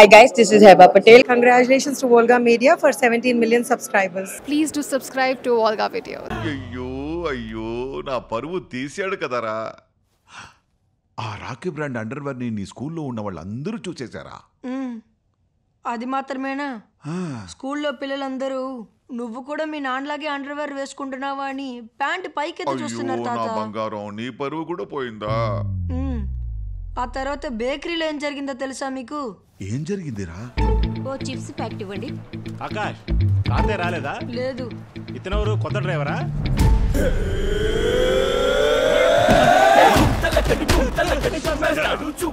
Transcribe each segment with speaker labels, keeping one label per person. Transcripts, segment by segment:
Speaker 1: Hi guys, this is Heba Patel. Congratulations to Volga Media for 17 million subscribers.
Speaker 2: Please do subscribe to Volga Video.
Speaker 3: అయ్యో నా పరువు తీసాడు కదరా. ఆ Rocky brand underwear ని నీ స్కూల్లో ఉన్న వాళ్ళందరూ చూసేశారా?
Speaker 4: అది మాత్రమేనా? స్కూల్లో పిల్లలందరూ నువ్వు కూడా మీ నాన్నలాగే అండర్వేర్ వేసుకుంటున్నావా అని ప్యాంట్ పైకెత్తి చూస్తున్నారు తాత.
Speaker 3: నా బంగారం, నీ పరువు కూడా పోయిందా?
Speaker 4: ఆ తర్వాత బేకరీలో ఏం జరిగిందో తెలుసా మీకు?
Speaker 3: ఏం జరిగిందిరా?
Speaker 4: ఓ చిప్స్ ప్యాకెట్ ఇవ్వండి.
Speaker 5: ఆకాష్ తాతే రాలేదా?
Speaker 4: లేదు.
Speaker 5: ఇతనెవరు, కొత్త డ్రైవరా?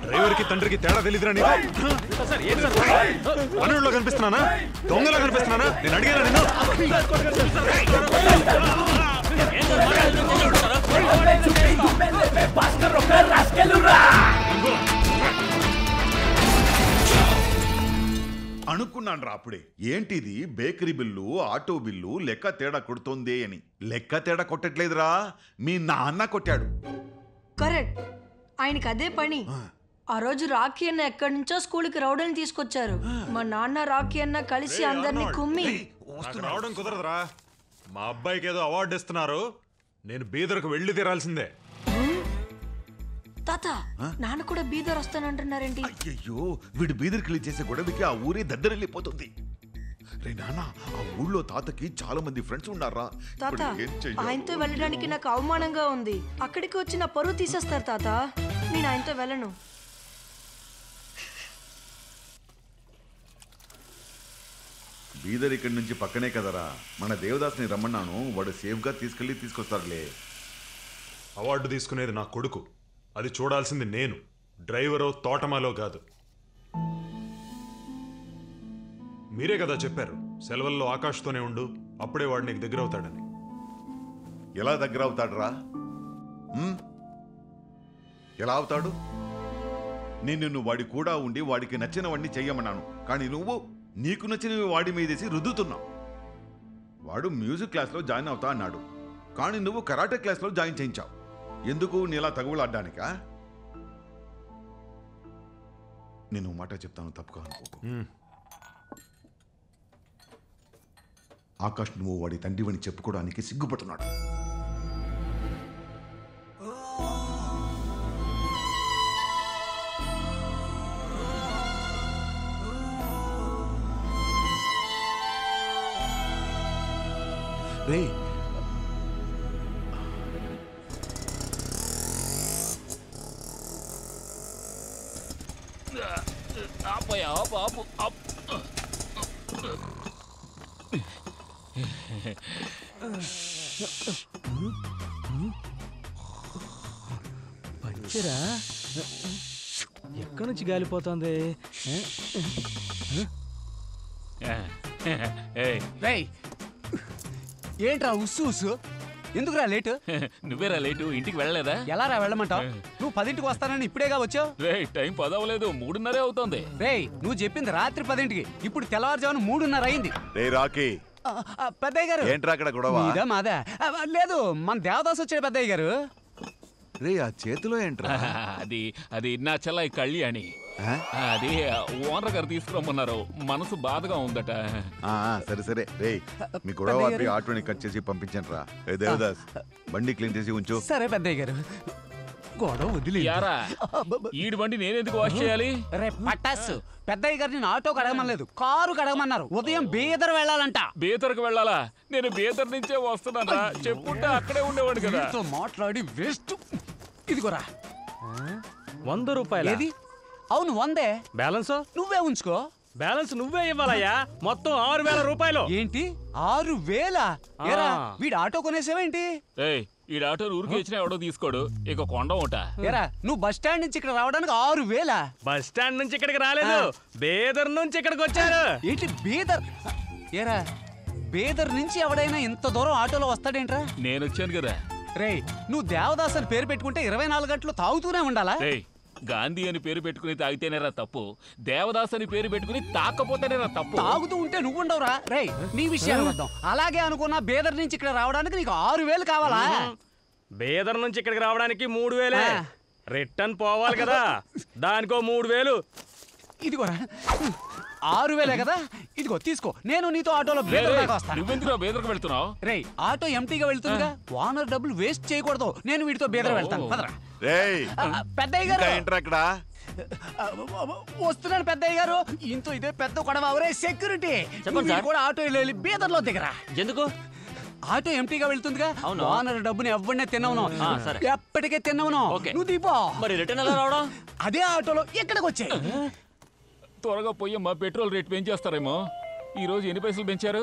Speaker 5: డ్రైవర్ కి తండ్రికి తేడా తెలియదురా నీకు? పనుల్లో కనిపిస్తున్నానా? దొంగలా కనిపిస్తున్నానా? నేను అడిగాను నిన్ను.
Speaker 3: అనుకున్నాను రా అప్పుడే, ఏంటిది బేకరీ బిల్లు, ఆటో బిల్లు లెక్క తేడా కొడుతోంది అని. లెక్క తేడా కొట్టట్లేదురా, మీ నాన్న కొట్టాడు.
Speaker 4: కరెక్ట్, ఆయనకి అదే పని. ఆ రోజు రాఖీ అన్న ఎక్కడి నుంచో స్కూల్కి రౌడీని తీసుకొచ్చారు. మా నాన్న రాఖీ అన్న కలిసి అందరినీ కుమ్మి.
Speaker 5: రావడం కుదరదురా, మా అబ్బాయికి ఏదో అవార్డు ఇస్తున్నారు, నేను బీదర్కు వెళ్ళి తీరాల్సిందే.
Speaker 4: తాత, నాన్న కూడా బీదర్ వస్తానంటున్నారేంటి?
Speaker 3: అయ్యో, వీడు బీదర్కి చేసే గొడవకి ఆ ఊరే దద్దరెళ్ళిపోతుంది. రే నాన్న, ఆ ఊళ్ళో తాతకి చాలా మంది ఫ్రెండ్స్ ఉన్నారా?
Speaker 4: తాత, ఆయనతో వెళ్ళడానికి నాకు అవమానంగా ఉంది. అక్కడికి వచ్చి నా పరువు తీసేస్తారు తాత. నేను ఆయనతో వెళ్ళను.
Speaker 3: బీదర్ ఇక్కడి నుంచి పక్కనే కదరా. మన దేవదాస్ని రమ్మన్నాను, వాడు సేఫ్గా తీసుకొస్తాడులే.
Speaker 5: అవార్డు తీసుకునేది నా కొడుకు, అది చూడాల్సింది నేను, డ్రైవరో తోటమాలో కాదు. మీరే కదా చెప్పారు సెలవుల్లో ఆకాష్తోనే ఉండు, అప్పుడే వాడు నీకు దగ్గర అవుతాడని.
Speaker 3: ఎలా దగ్గర అవుతాడురా? ఎలా అవుతాడు? నేను వాడి కూడా ఉండి వాడికి నచ్చినవన్నీ చెయ్యమన్నాను, కానీ నువ్వు నీకు నచ్చినవి వాడి మీదేసి రుద్దుతున్నావు. వాడు మ్యూజిక్ క్లాస్లో జాయిన్ అవుతా అన్నాడు, కానీ నువ్వు కరాటే క్లాస్లో జాయిన్ చేయించావు. ఎందుకు? నీలా తగులాడ్డానికా? నేను మాట చెప్తాను, తప్పుగా అనుకోకు. ఆకాష్ నువ్వు వాడి తండ్రివని చెప్పుకోవడానికి సిగ్గుపడుతున్నాడు. రే,
Speaker 6: పంచరా ఎక్కడి నుంచి గాలిపోతుంది? ఏంట్రా ఉస్సు ఉస్సు? ఎందుకురా లేటు?
Speaker 7: నువ్వేరా లేటు, ఇంటికి వెళ్ళలేదా?
Speaker 6: ఎలా రా వెళ్ళమంటావు? నువ్వు 10కి వస్తానని ఇప్పుడేగా వచ్చావు.
Speaker 7: టైం 10 అవ్వలేదు, 3:30 అవుతుంది.
Speaker 6: రేయ్, నువ్వు చెప్పింది రాత్రి 10కి, ఇప్పుడు తెల్లవారుజామున 3:30 అయింది.
Speaker 3: రే రాకీ,
Speaker 6: పెద్దయ్య గారు.
Speaker 3: ఏంట్రా అక్కడ గొడవ?
Speaker 6: మాదా? లేదు, మన దేవదాస్ వచ్చాడు పెద్దయ్య గారు.
Speaker 3: రే, ఆ చేతిలో ఏంట్రా?
Speaker 7: అది నా చెల్లాయి కళ్యాణి. అది ఓనర్ గారు తీసుకురమ్మన్నారు, మనసు బాధగా ఉందట.
Speaker 3: సరే సరే, రే మీ గొడవ ఆటోని కట్ చేసి పంపించండి రా. దేవదాస్, బండి క్లీన్ చేసి ఉంచు.
Speaker 6: సరే పెద్దయ్య గారు. గొడవ వదిలి
Speaker 7: ఈడు బండి నేనెందుకు వాష్ చేయాలి?
Speaker 6: రే పట్టాసు, పెద్దయ్య గారిని ఆటో కడగమనలేదు, కారు కడగమన్నారు. ఉదయం బీదర్ వెళ్ళాలంట.
Speaker 7: బీదర్కి వెళ్ళాలా? నేను బీదర్ నుంచే వస్తున్నానా? చెప్పుంటే అక్కడే ఉండేవాడు కదా.
Speaker 6: మాట్లాడి వేస్ట్. ఇదిగోరా
Speaker 8: 100 రూపాయలు.
Speaker 6: ఏది? అవును 100.
Speaker 8: బ్యాలెన్స్
Speaker 6: నువ్వే ఉంచుకో.
Speaker 8: బ్యాలెన్స్ నువ్వే ఇవ్వాలయ్యా. మొత్తం 6000 రూపాయలు.
Speaker 6: ఏంటి 6000? వీడు ఆటో కొనేసావేంటి?
Speaker 7: ఈ ఆటో ఊరికి వచ్చినా ఎవడో తీసుకోడు, ఇక కొండ ఉంటా.
Speaker 6: ఏరా, నువ్వు బస్ స్టాండ్ నుంచి ఇక్కడ రావడానికి 6000?
Speaker 8: బస్ స్టాండ్ నుంచి ఇక్కడికి రాలేదు, బీదర్ నుంచి ఇక్కడికి వచ్చారు.
Speaker 6: ఏంటి బీదర్? ఏరా, బీదర్ నుంచి ఎవడైనా ఇంత దూరం ఆటోలో వస్తాడేంట్రా?
Speaker 7: నేను వచ్చాను కదా.
Speaker 6: రే, నువ్వు దేవదాస్ అని పేరు పెట్టుకుంటే 24 గంటలు తాగుతూనే ఉండాలా?
Speaker 7: గాంధీ అని పేరు పెట్టుకుని తాగితేనేరా తప్పు, దేవదాస్ అని పేరు పెట్టుకుని తాకపోతేనేరా తప్పు.
Speaker 6: తాగుతూ ఉంటే నువ్వు ఉండవురా. రే, నీ విషయాలు వద్దాం. అలాగే అనుకున్నా బీదర్ నుంచి ఇక్కడ రావడానికి నీకు 6000 కావాలా?
Speaker 8: బీదర్ నుంచి ఇక్కడికి రావడానికి 3000. రిటర్న్ పోవాలి కదా, దానికో 3000.
Speaker 6: ఇదిగోరా 6,000 కదా, ఇదిగో తీసుకో. నేను నీతో ఆటోలో బేదర్ దాకా వస్తాను.
Speaker 7: నువ్వెందుకు బేదర్కి వెళ్తున్నావు?
Speaker 6: రేయ్ ఆటో ఎంటీగా వెళ్తుందిగా, ఓనర్ డబ్బులు వేస్ట్ చేయకూడదు. నేను వీడితో బేదర్ వెళ్తాను. పదరా. పెద్దయ్య గారు వస్తున్నాను. పెద్దయ్య గారు ఇంతో ఇదే పెద్ద గొడవ. అవరే సెక్యూరిటీ కూడా ఆటో వెళ్ళి బేదర్లో దిగరా.
Speaker 9: ఎందుకు?
Speaker 6: ఆటో ఎంటీగా వెళ్తుందిగా, ఓనర్ డబ్బుని ఎవరినే తిన్నవును, ఎప్పటికే తిన్నవును. నువ్వు దీపో.
Speaker 9: మరి రిటర్న్ ఎలా రావడం?
Speaker 6: అదే ఆటోలో ఎక్కడికి వచ్చాయి.
Speaker 7: త్వరగా పోయమ్మా, పెట్రోల్ రేట్ పెంచేస్తారేమో. ఈ రోజు ఎన్ని పైసలు పెంచారు?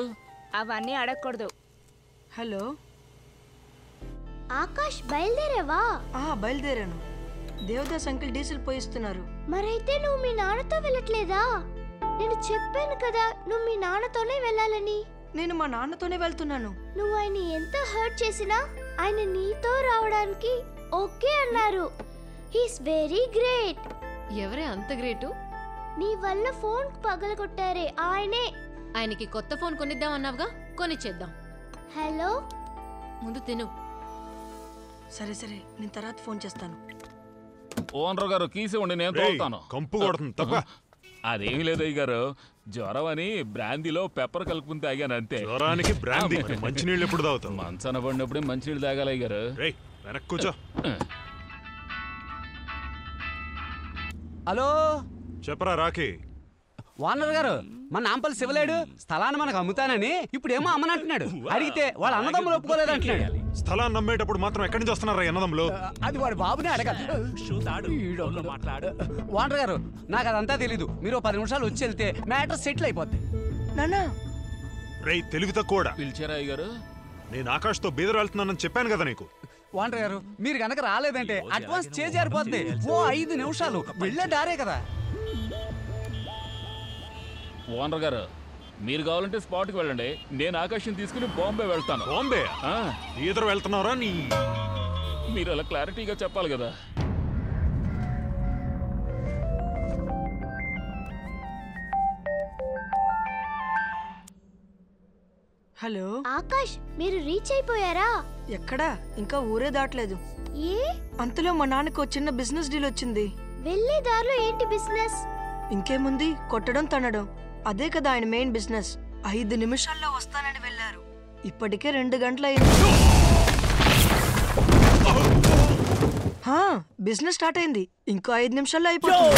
Speaker 2: అవన్నీ అడగకూడదు.
Speaker 4: హలో
Speaker 10: ఆకాష్, బయలుదేరావా?
Speaker 4: బయలుదేరాను. దేవదాస్ అంకుల్ డీజిల్ పోయిస్తున్నారు.
Speaker 10: మరైతే నువ్వు మీ నాన్నతో వెళ్ళట్లేదా? నేను చెప్పాను కదా నువ్వు మీ నాన్నతోనే వెళ్ళాలని.
Speaker 4: నేను మా నాన్నతోనే వెళ్తున్నాను.
Speaker 10: నువ్వు ఆయన ఎంత హర్ట్ చేసినా ఆయన నీతో రావడానికి ఓకే అన్నారు. He's very great.
Speaker 2: ఎవరే అంత గ్రేటు?
Speaker 10: నీ వల్ల ఫోన్ పగలగొట్టారే ఆయనే.
Speaker 2: ఆయనకి కొత్త ఫోన్ కొనిద్దామన్నావుగా, కొనిచ్చేద్దాం.
Speaker 10: హలో,
Speaker 2: ముందు తిను.
Speaker 4: సరే సరే, నేను తర్వాత ఫోన్ చేస్తాను.
Speaker 7: ఓనర్ గారు కీస్ ఇవ్వండి, నేను తోలుతాను.
Speaker 5: కంపు కొడుతుంది తప్ప.
Speaker 7: అదేమి లేదు అయ్య గారు, జ్వరం అని బ్రాందీలో పెప్పర్ కలుపుకుని తాగాను అంతే.
Speaker 5: జ్వరానికి బ్రాందీ. మంచినీళ్ళు ఎప్పుడు తాగుతావు?
Speaker 7: మంచాన పడినప్పుడే మంచినీళ్ళు తాగాలి అయ్య గారు.
Speaker 5: వెనక్కి కూర్చో.
Speaker 6: హలో
Speaker 5: చెప్పరా రాఖీ.
Speaker 6: ఓనర్ గారు, మన నాంపల్లి శివలేడు స్థలాన్ని మనకు అమ్ముతానని ఇప్పుడేమో అమ్మనంటున్నాడు. అడిగితే వాళ్ళ అన్నదమ్ములు ఒప్పుకోలేదంటున్నాడు.
Speaker 5: స్థలాన్ని నమ్మేటప్పుడు మాత్రం ఎక్కడి నుంచి వస్తున్నారా అన్నదమ్ములు?
Speaker 6: అది వాడి బాబునే అడగాలి. ఓనర్ గారు, నాకు అదంతా తెలీదు. మీరు 10 నిమిషాలు వచ్చి వెళ్తే మ్యాటర్ సెటిల్ అయిపోద్ది.
Speaker 4: నానా
Speaker 5: రేయ్ తెలివి తక్కువ.
Speaker 7: పిలిచారా అయ్య గారు?
Speaker 5: నేను ఆకాష్తో బీదర్ వెళ్తున్నానని చెప్పాను కదా నీకు.
Speaker 6: ఓనర్ గారు, మీరు కనుక రాలేదంటే అడ్వాన్స్ చేజారిపోద్ది. 5 నిమిషాలు వెళ్ళే దారే కదా.
Speaker 7: ఓనర్ గారు, మీరు కావాలంటే స్పాట్కి వెళ్ళండి, నేను ఆకాశం తీసుకుని బాంబే వెళ్తాను.
Speaker 5: బాంబే? ఈదరు వెళ్తున్నారా?
Speaker 7: మీరు అలా క్లారిటీగా చెప్పాలి కదా.
Speaker 4: హలో
Speaker 10: ఆకాష్, మీరు రీచ్ అయిపోయారా?
Speaker 4: ఎక్కడా? ఇంకా ఊరే దాటలేదు.
Speaker 10: ఏ?
Speaker 4: అంతలో మా నాన్నకు చిన్న బిజినెస్ డీల్ వచ్చింది.
Speaker 10: వెళ్ళే దారిలో ఏంటి బిజినెస్?
Speaker 4: ఇంకేముంది, కొట్టడం తనడం. అదే కదా ఆయన మెయిన్ బిజినెస్. 5 నిమిషాల్లో వస్తానని వెళ్ళారు. ఇప్పటికే 2 గంటలైంది. బిజినెస్ స్టార్ట్ అయింది. ఇంకో 5 నిమిషాల్లో అయిపోతుంది.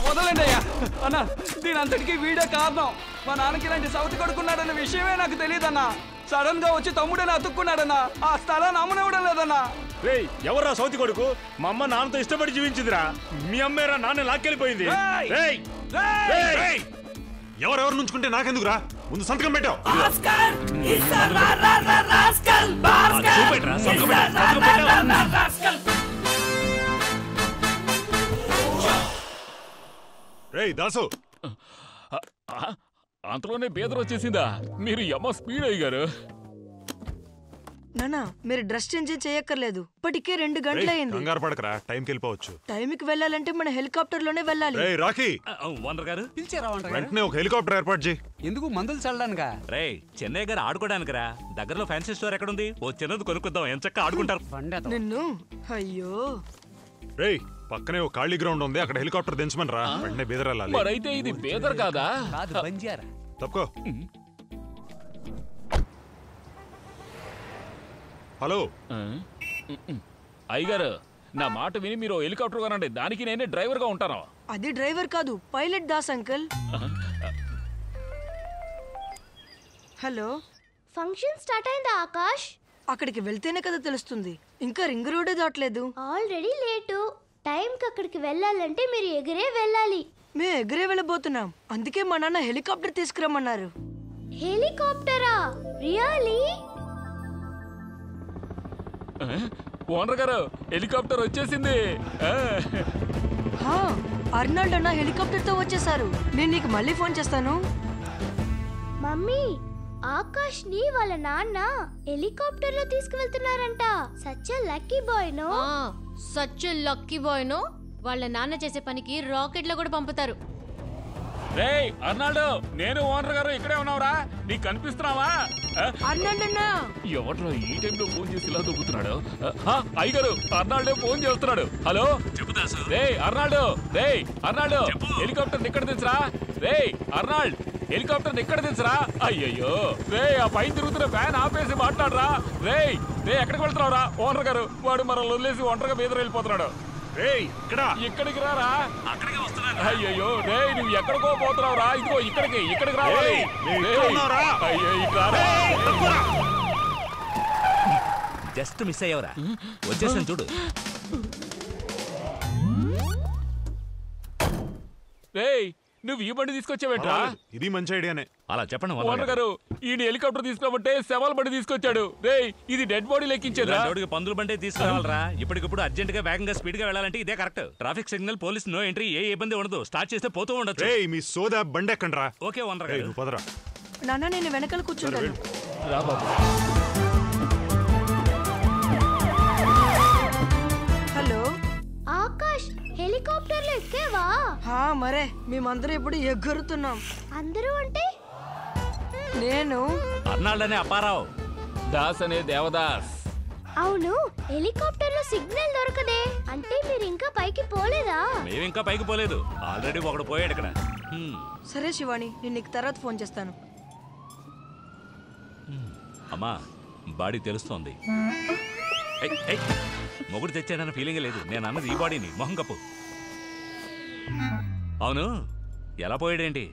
Speaker 6: వదలండి అయ్యా. అన్నా, దీని అంతటికీ వీడే కారణం. మా నాన్నకి ఇలాంటి సౌతి కొడుకున్నాడన్న విషయమే నాకు తెలియదన్నా. సడన్ గా వచ్చి తమ్ముడని అతుక్కున్నాడన్నా. ఆ స్థలాన్ని అమ్మనివ్వడం లేదన్నా.
Speaker 8: ఎవర్రా సౌతి కొడుకు? మా అమ్మ నాన్నతో ఇష్టపడి జీవించిందిరా. మీ అమ్మేరా నాన్న లాక్కెళ్ళిపోయింది.
Speaker 5: ఎవరెవరు నుంచుకుంటే నాకెందుకురా? ముందు సంతకం పెట్టావు. రేయ్ దాసు,
Speaker 7: అంతలోనే బేదర్ వచ్చేసిందా? మీరు ఎమ్మ స్పీడ్ అయ్యారు.
Speaker 4: నానా, మీరు డ్రెస్ చేంజ్ చేయక్కర్లేదు. ఇప్పటికే 2 గంటలైంది.
Speaker 5: కంగారు పడకరా, టైంకి వెళ్ళిపోవచ్చు.
Speaker 4: టైంకి వెళ్ళాలంటే మన హెలికాప్టర్ లోనే వెళ్ళాలి.
Speaker 5: రేయ్ రాఖీ,
Speaker 9: ఓనర్ గారు
Speaker 6: పిలిచారా?
Speaker 5: వెంటనే ఒక హెలికాప్టర్ ఏర్పాటు చేయి.
Speaker 6: ఎందుకు? మందులు చల్లడానికా?
Speaker 9: రేయ్, చెన్నై గారు ఆడుకోవడానికి రా. దగ్గరలో ఫ్యాన్సీ స్టోర్ ఎక్కడుంది? ఓ చిన్నది కొనుక్కుందాం, ఎంత చక్కగా ఆడుకుంటారు.
Speaker 4: నిన్ను అయ్యో.
Speaker 5: రేయ్, పక్కనే ఒక ఖాళీ గ్రౌండ్ ఉంది, అక్కడ హెలికాప్టర్ దించమని రా. వెంటనే బీదర్ వెళ్ళాలి.
Speaker 7: మరైతే ఇది బేదర్ కాదా?
Speaker 6: కాదు, బంజారా.
Speaker 5: తప్పుకో. హలో
Speaker 7: అయ్యగారు, నా మాట విని మీరు హెలికాప్టర్ కొనండి, దానికి నేనే డ్రైవర్ గా ఉంటాను.
Speaker 4: అది డ్రైవర్ కాదు, pilot Das uncle. Hello,
Speaker 10: function start అయిందా ఆకాష్?
Speaker 4: అక్కడికి వెళ్తేనే కదా తెలుస్తుంది. ఇంకా రింగ్ రోడే దాటలేదు.
Speaker 10: Already late. టైంకి అక్కడికి వెళ్ళాలంటే మీరు ఎగిరే వెళ్ళాలి.
Speaker 4: మేము ఎగిరే వెళ్ళబోతున్నాం. అందుకే మా నాన్న హెలికాప్టర్ తీసుకురమ్మన్నారు.
Speaker 10: హెలికాప్టరా? రియల్లీ?
Speaker 7: ఓనర్ గారు, హెలికాప్టర్ వచ్చేసింది.
Speaker 4: అర్నాల్డ్ అన్న హెలికాప్టర్ తో వచ్చేసారు. నేను నీకు మళ్ళీ ఫోన్ చేస్తాను.
Speaker 10: మమ్మీ, ఆకాష్ ని వాళ్ళ నాన్న హెలికాప్టర్ లో తీసుకువెళ్తున్నారంట. Such a lucky boy no?
Speaker 2: Such a lucky boy no? వాళ్ళ నాన్న చేసే పనికి రాకెట్ లో కూడా పంపుతారు.
Speaker 7: రేయ్ అర్నాల్డ్, నేను ఓనర్ గారు ఇక్కడే ఉన్నావురా. నీకు కనిపిస్తున్నావా? ఎవడ్రా ఈ టైంలో ఫోన్ చేసి ఇలా దొబ్బుతున్నాడు? అయ్యగారు, అర్నాల్డ్ ఫోన్ చేస్తున్నాడు. హలో
Speaker 9: చెప్పుదాసు.
Speaker 7: రేయ్ అర్నాల్డ్, హెలికాప్టర్ ఇక్కడ దించరా. రేయ్ అర్నాల్డ్, హెలికాప్టర్ ఇక్కడ దించరా. అయ్యయ్యో రే, ఆ పైన తిరుగుతున్న ఫ్యాన్ ఆపేసి మాట్లాడరా. రేయ్ ఎక్కడికి వెళ్తున్నావురా? ఓనర్ గారు వాడు మనల్ని వదిలేసి ఒంటరిగా మీద వెళ్ళిపోతున్నాడు. ఇక్కడికి రారా. అయ్యో రే, నువ్వు ఎక్కడికో పోతున్నావురా. ఇదిగో ఇక్కడికి రావాలి. అయ్యో ఇక్కడ
Speaker 9: జస్ట్ మిస్ అయ్యవరా. వచ్చేసాను చూడు.
Speaker 7: రేయ్, నువ్వు ఈ బండి తీసుకొచ్చావేంట్రా?
Speaker 5: ఇది మంచి ఐడియానే.
Speaker 9: అలా చెప్పండి
Speaker 7: ఓనర్ గారు. ఈ హెలికాప్టర్ తీసుకురామంటే శవాల బండి తీసుకొచ్చాడు. రేయ్, ఇది డెడ్ బాడీ లెక్కించేదా?
Speaker 9: పందుల బండి తీసుకురావాలరా. ఇప్పటికిప్పుడు అర్జెంట్ గా వేగంగా స్పీడ్ గా వెళ్ళాలంటే ఇదే correct. Traffic signal, police no entry, ఏ ఇబ్బంది ఉండదు. స్టార్ట్ చేస్తే పోతూ ఉండొచ్చు.
Speaker 5: మీ సోదా బండి ఎక్కండ్రా.
Speaker 9: ఓకే ఓనర్ గారు.
Speaker 5: పదరా.
Speaker 4: నాన్న నేను వెనకాల కూర్చుంటాను.
Speaker 7: రా బాబు.
Speaker 4: హలో
Speaker 10: ఆకాష్, హెలికాప్టర్లో ఎక్కేవా?
Speaker 4: మరే మేమందరం ఇప్పుడు ఎగురుతున్నాం.
Speaker 10: అందరూ అంటే
Speaker 4: నేను
Speaker 9: అర్నాల్డ్ అనే అప్పారావు,
Speaker 7: దాస్ అనే దేవదాస్.
Speaker 10: అవును, హెలికాప్టర్లో సిగ్నల్ దొరకదే. అంటే మీరు ఇంకా పైకి పోలేదా?
Speaker 9: మేమింకా పైకి పోలేదు. ఆల్రెడీ ఒకడు పోయాడు ఇక్కడ.
Speaker 4: సరే శివాని, నేను నీకు తర్వాత ఫోన్ చేస్తాను.
Speaker 9: అమ్మా, బాడీ తెలుస్తోంది. మొగుడు తెచ్చాడన్న ఫీలింగ్ లేదు. నేను అన్నది ఈ బాడీని. మొహం కప్పు. అవును, ఎలా పోయాడేంటి?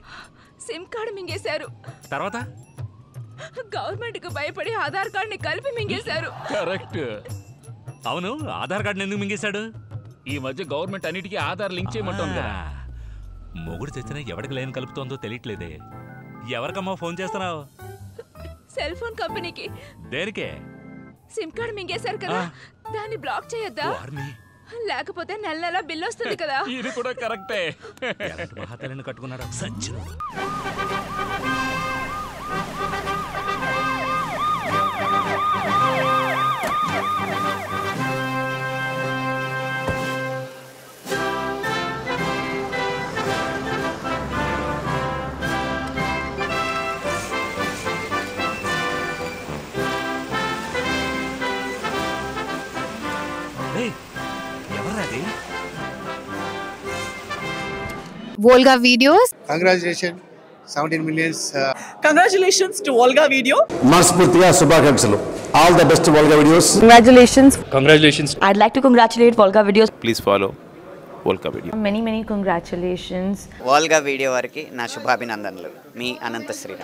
Speaker 2: SIM card మింగేశారు.
Speaker 9: తర్వాత
Speaker 2: గవర్నమెంట్ కు భయపడి ఆధార్ కార్డుని కలిపి మింగేశారు.
Speaker 7: కరెక్ట్.
Speaker 9: అవును, ఆధార్ కార్డుని ఎందుకు మింగేశాడు?
Speaker 7: ఈ మధ్య గవర్నమెంట్ అన్నిటికీ ఆధార్ లింక్ చేయమంటుంది కదా.
Speaker 9: మొగుడు తెచ్చినా ఎవరికి లైన్ కలుపుతోందో తెలియట్లేదే. ఎవరికమ్మా ఫోన్ చేస్తున్నావు?
Speaker 2: సెల్ ఫోన్ కంపెనీకి.
Speaker 9: దేనికే?
Speaker 2: సిమ్ కార్డు మింగేశారు కదా, దాన్ని బ్లాక్ చేయొద్దా? లేకపోతే నెల నెల బిల్ వస్తుంది కదా.
Speaker 7: ఇది కూడా కరెక్టే.
Speaker 9: మహాతల్లిని కట్టుకున్నాడు సచ్చిను.
Speaker 11: Volga Videos.
Speaker 12: Congratulations, 17 millions.
Speaker 13: Congratulations to Volga Video.
Speaker 14: మనస్ఫూర్తిగా శుభాకాంక్షలు. All the best to Volga Videos.
Speaker 13: Congratulations.
Speaker 15: I'd like to congratulate Volga Videos.
Speaker 16: Please follow Volga Video.
Speaker 15: Many congratulations.
Speaker 17: Volga Video వారికి నా శుభాభినందనలు. మీ అనంత శ్రీరామ్.